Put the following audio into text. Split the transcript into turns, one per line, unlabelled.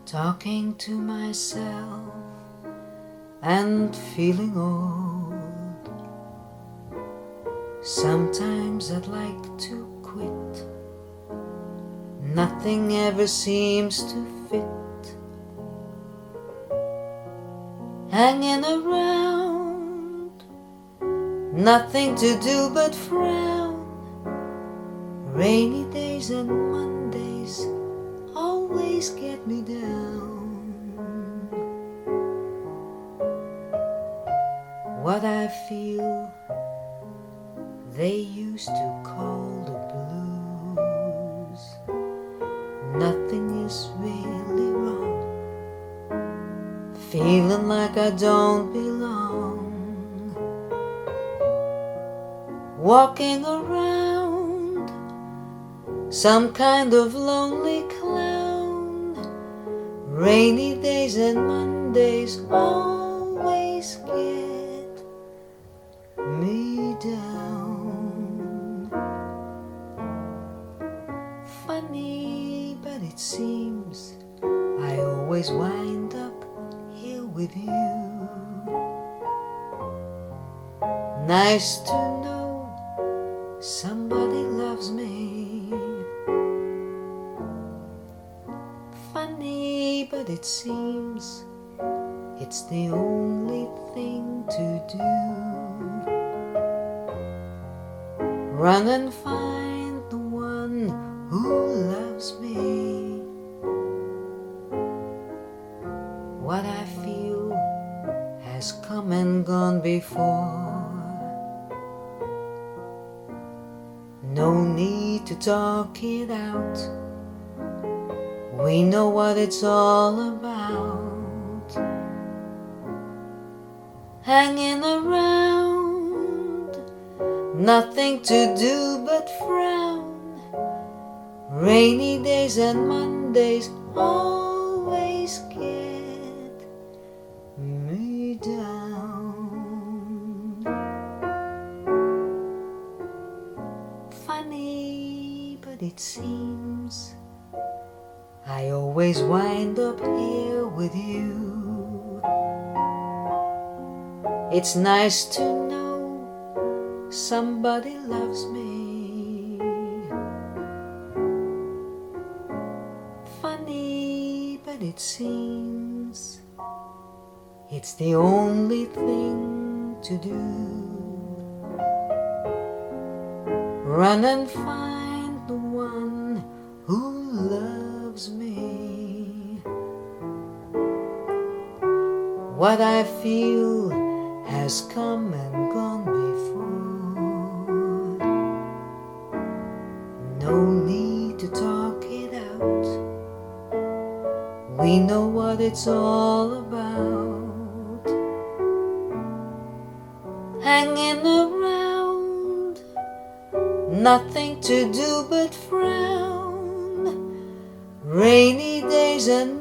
talking to myself and feeling old. Sometimes I'd like to quit. Nothing ever seems to fit. Hanging around, nothing to do but frown. Rainy days and Mondays always get me down. What I feel they used to call the blues. Nothing is really wrong. Feeling like I don't belong. Walking around, some kind of lonely clown. Rainy days and Mondays always get me down. Funny, but it seems I always wind up here with you. Nice to know somebody loves me. Funny, but it seems it's the only thing to do. Run and find the one who loves me. What I feel has come and gone before. No need to talk it out. We know what it's all about. Hanging around, nothing to do but frown. Rainy days and Mondays always get me down. Funny, but it seems I always wind up here with you. It's nice to know somebody loves me. Funny, but it seems it's the only thing to do. Run and find the one who loves me. What I feel has come and gone before. No need to talk it out. We know what it's all about. Hanging around, nothing to do but frown. Rainy days and